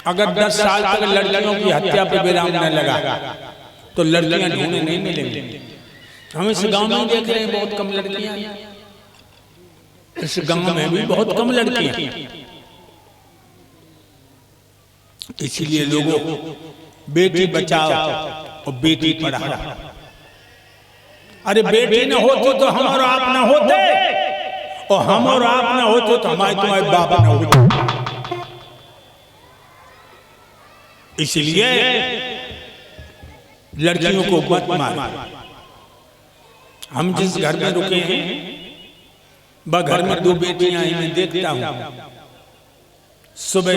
अगर 10 साल तक लड़कियों की हत्या पे विराम न लगा तो लड़कियां ढूंढने नहीं मिलेंगी। हम इस गांव में देख रहे हैं बहुत कम लड़कियां, इस गांव में भी बहुत कम लड़कियां। इसीलिए लोगों बेटी बचाओ और बेटी पढ़ाओ। अरे बेटी न होती तो हम और आप न होते, और हम और आप न होते तो हमारे तुम्हारे बाप न होते। इसलिए लड़कियों को मत मारो। हम जिस घर में रुके हैं वह घर में 2 बेटियां हैं। मैं देखता हूं सुबह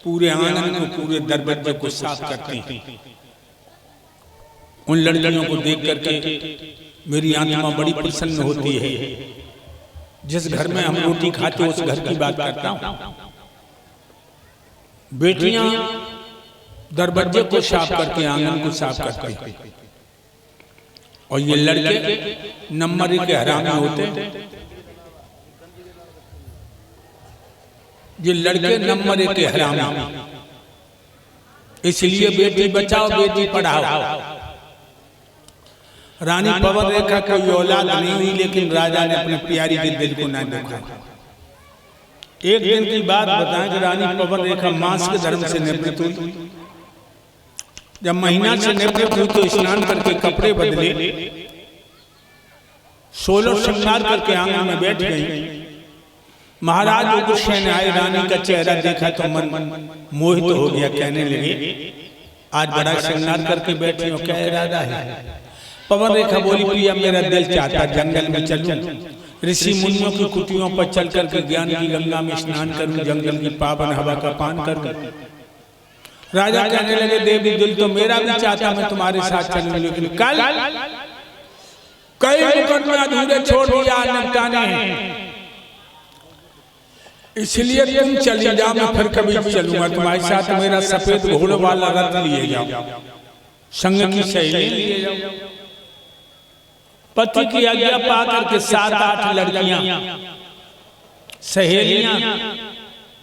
पूरे आंगन को, पूरे दरवाजे को साफ करती हैं। उन लड़कियों को देख करके मेरी आत्मा बड़ी प्रसन्न होती है। जिस घर में हम रोटी खाते उस घर की बात करता हूं। बेटियां दरवाजे को साफ करके, आंगन को साफ करते हैं, और ये लड़के नंबर 1 के हरामी होते हैं। ये लड़के नंबर 1 के हरामी। इसलिए बेटी बचाओ बेटी पढ़ाओ। रानी पवन रेखा कोई औलाद नहीं हुई, लेकिन राजा ने अपनी प्यारी के दिल को न देखा। एक दिन की बात बताएं कि रानी पवन रेखा मांस के धर्म से निवृत्त हुई। जब महीना से निवृत्त हुई तो स्नान करके कपड़े बदले, 16 श्रृंगार करके आंगन में बैठ गई। महाराज उग्रसेन आए, रानी का चेहरा देखा तो मन मोहित हो गया। कहने लगे आज बड़ा श्रृंगार करके बैठी हो, क्या इरादा है? पवन रेखा बोली, प्रिया मेरा दिल चाहता जंगल में चलूं, ऋषि मुनियों की कुटियों पर चल करके ज्ञान की गंगा में स्नान करूं, जंगल की पावन हवा का पान करूं। राजा कहने लगे देवी दिल तो मेरा भी चाहता मैं तुम्हारे साथ चलूं, लेकिन कल कई मुकदमे अधूरे छोड़ दिया निपटाने हैं, इसलिए तुम चली जाओ, मैं फिर कभी चलूंगा तुम्हारे साथ। मेरा सफेद घोड़े वाला रथ लिए जाओ, संग की सहेली लिए जाओ। पति की आज्ञा पा करके 7-8 लड़कियां सहेलियां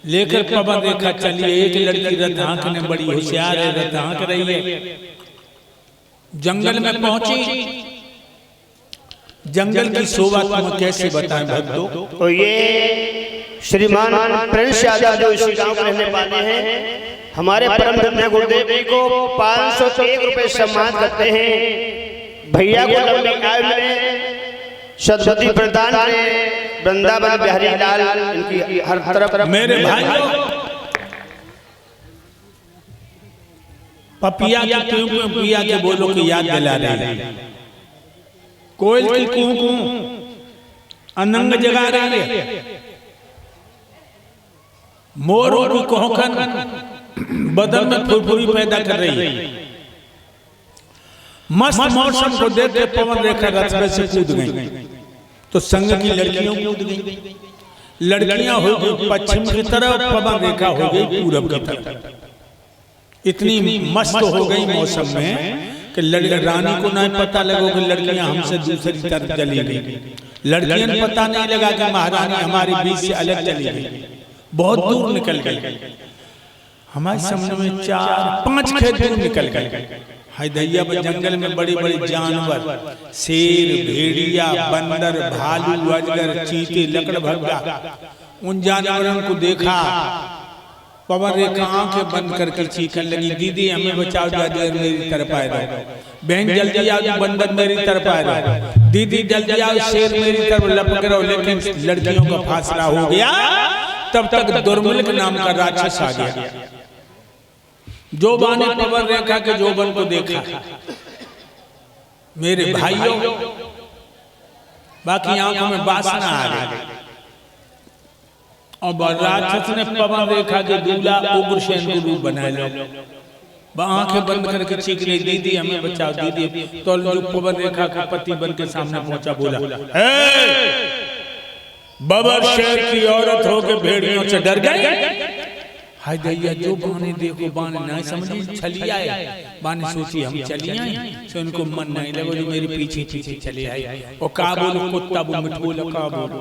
लेकर पवन रेखा चली। एक लड़की रथ हाँकने बड़ी होशियार है, रथ हाँक रही है। जंगल में पहुंची। जंगल की शोभा तुम्हें कैसे बताएं भक्तों? तो ये श्रीमान प्रिंस यादव जो इसी गांव के रहने वाले हैं, हमारे परम धन्य गुरुदेव जी को 501 रुपए सम्मान करते हैं। भैया को लंबी आयु में सद्बुद्धि प्रदान करें। वृंदावन बिहारी लाल इनकी हर तरफ। मेरे भाइयों, पपिया की क्यों क्यों पिया के बोलो की याद दिला रही है। कोयल की कूं कूं अनंग जगा रही है। मोरों की कोहकन बदन में फुरफुरी पैदा कर रही है। मस्त मौसम को देख के पवन रेखा रथ में से कूद गई तो संग की लड़कियां कूद गई। लड़कियां हो गई पश्चिम की तरफ, पवन रेखा हो गई पूरब की तरफ। इतनी मस्त हो गई मौसम में कि रानी को नहीं पता लगा कि लड़कियां हमसे दूसरी तरफ चली गई। लड़कियां पता नहीं लगा कि महारानी हमारे बीच से अलग चली गई, बहुत दूर निकल गई। हमारे सामने में 4-5 खेत दूर निकल गए। हाय दैया, जंगल में बड़े बड़े जानवर, शेर, भेड़िया, बंदर, भालू, अजगर, चीते, लकड़भग्गा, उन जानवरों को देखा। पवन रेखा आंखें बंद करके चीखने लगी, दीदी हमें बचाओ, जादूगर मेरी तरफ आ रहा है। बहन जल्दी आओ, बंदर मेरी तरफ आ रहा है। दीदी जल्दी आओ, शेर मेरी तरफ लपक रहा। लेकिन लड़कियों का फासला हो गया। तब तक दुर्मुल्क नाम का राक्षस आ गया। जोबा ने पवन रेखा के जोबन को देखा। मेरे भाइयों, बाकी आंखों में वासना आ गई और राक्षस ने पवन रेखा के दूल्हा उग्रसेन को रूप बना लिया। आंखें बंद करके चीख रही, दीदी हमें बचाओ दीदी। तो जो पवन रेखा का पति बन के सामने पहुंचा, बोला बबर शेर की औरत होकर भेड़ियों से डर गई। हाय दैया, जो बाने देखो बाने नहीं समझी छलिया है। बाने सोची हम चली आई, तो इनको मन नहीं लगा जो मेरे पीछे पीछे चले आई। और का बोलो कुत्ता वो मिठ बोलो, का बोलो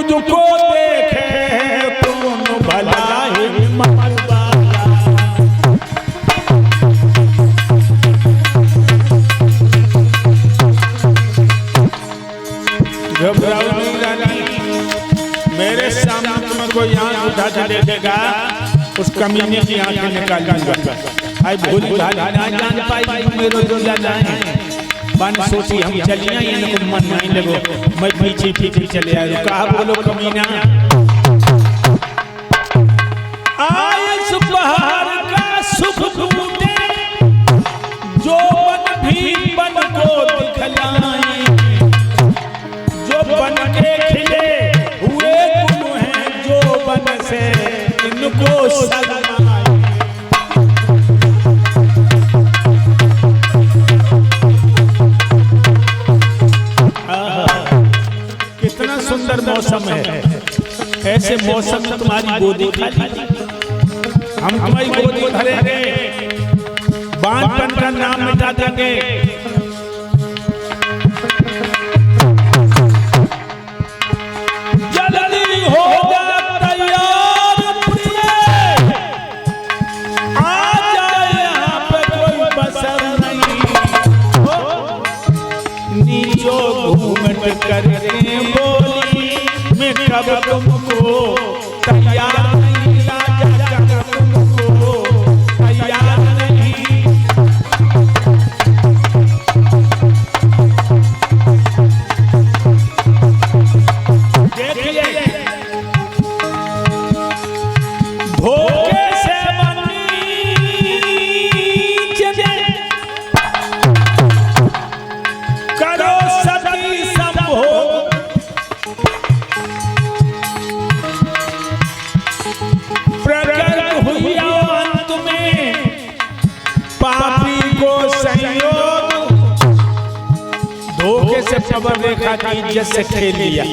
तुझको देखे कौन भला हिम्मत वाला। घबराओ नहीं रानी, मेरे सामने तुम्हें कोई आंख उठा के देखेगा उस कमीने की आंखें निकाल दूंगा। आई भोली भाली ना जान पाई मेरे जो जाना है बन सोची हम चलिए इनको मन नहीं लगो मैं पीछे पीछे चले आया। कहा बोलो कमीना आयस बहार का सुख लूटे जो बन भी बन को दिखलाए, जो बन के खिले हुए गुण हैं जो बन से इनको सलाए। कितना सुंदर मौसम है, ऐसे मौसम में तुम्हारी गोदी खाली, हम तुम्हारी गोदी भरेंगे, बांझपन का नाम मिटा देंगे। जल्दी हो जा तैयार प्रिय, आ जाए यहाँ पे कोई बसर नहीं, नीचो घूमट करके बोली मैं कब तुमको तैयार नहीं, राजा कब तुमको तैयार नहीं। देखिए धोखे से बनी चले करो सती संभोग, प्रकट हुई अंत में पापी को संयोग, धोखे से प्रबल रेखा की इज्जत से खेल लिया,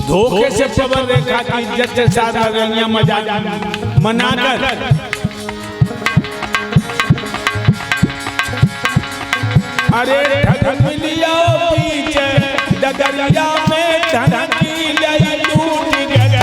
धोखे से प्रबल रेखा की इज्जत से सारा रंगिया मजाक मनाकर अरे ठग मिलिया पीछे डगरिया में धन की लई लूट गया।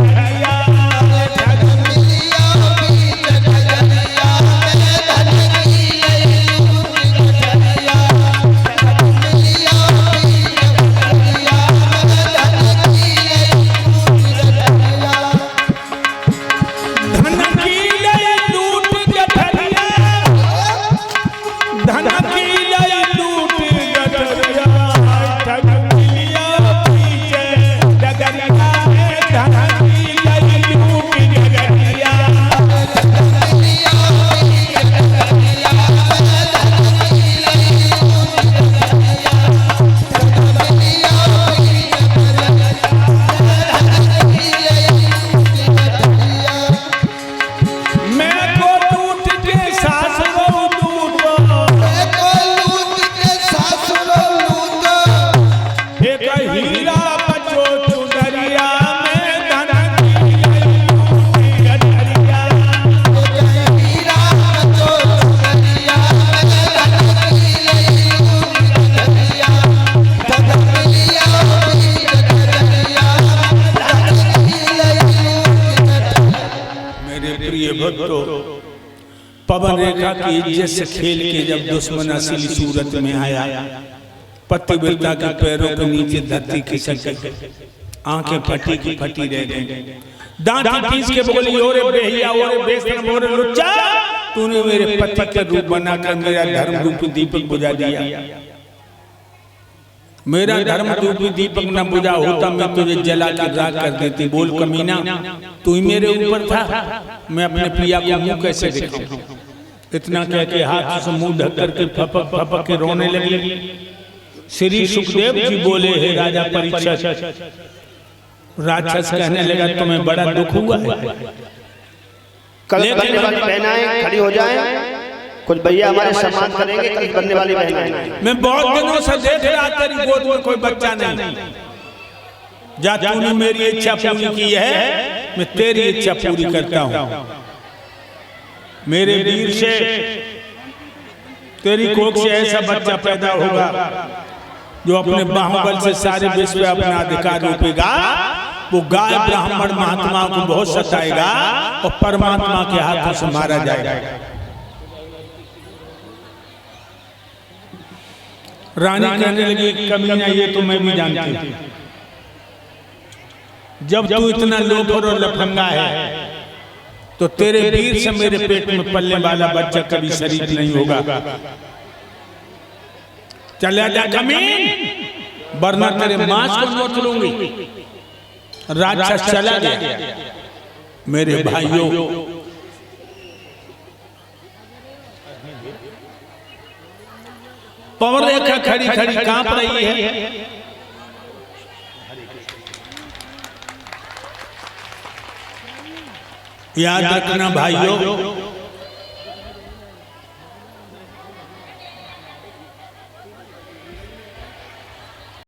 पवन रेखा की इज्जत से खेल के जब दुश्मन असली सूरत में आया, पतिव्रता के पैरों के नीचे धरती खिसक गई, आंखें फटी की फटी रह गई, दांत पीस के बोली ओरे बेहिया ओरे बेशरम ओरे लुच्चा, तूने मेरे पति का रूप बनाकर मेरा धर्म रूपी दीपक बुझा दिया। मेरा धर्म रूपी दीपक न बुझा होता मैं तुझे जला के राख कर देती। बोल कमीना तू ही मेरे ऊपर था, मैं अपने पिया को मुंह कैसे दिखाऊं। इतना कह के हाथ से मुंह ढक करके फपक फपक के रोने लगी। श्री सुखदेव जी बोले हे राजा परीक्षित, राक्षस कहने लगा तुम्हें बड़ा दुख हुआ है। कल बनने वाली बहनाएं खड़ी हो जाएं, कुछ भैया हमारे सम्मान करेंगे। कल बनने वाली बहनाएं मैं बहुत दिनों से देख रहा तेरी गोद में कोई बच्चा नहीं, जा तूने मेरी इच्छा पूरी की है, मैं तेरी इच्छा पूरी करता हूँ। मेरे वीर से तेरी कोख से ऐसा बच्चा पैदा होगा जो अपने बाहुबल से सारे विश्व पे अपना अधिकार रोपेगा, वो गाय ब्राह्मण महात्मा को बहुत सताएगा और परमात्मा के हाथों से मारा जाएगा। रानी कहने लगी कमीना ये तो मैं भी जानती हूं, जब तू इतना लोफर और लफंगा है तो तेरे वीर से मेरे पेट में पलने वाला बच्चा कभी शरीफ नहीं होगा। चला जा कमीन, वरना तेरे मांस को नोच लूंगी। राक्षस चला गया। मेरे भाइयों, पवन रेखा खड़ी खड़ी कांप रही है। याद रखना भाइयों,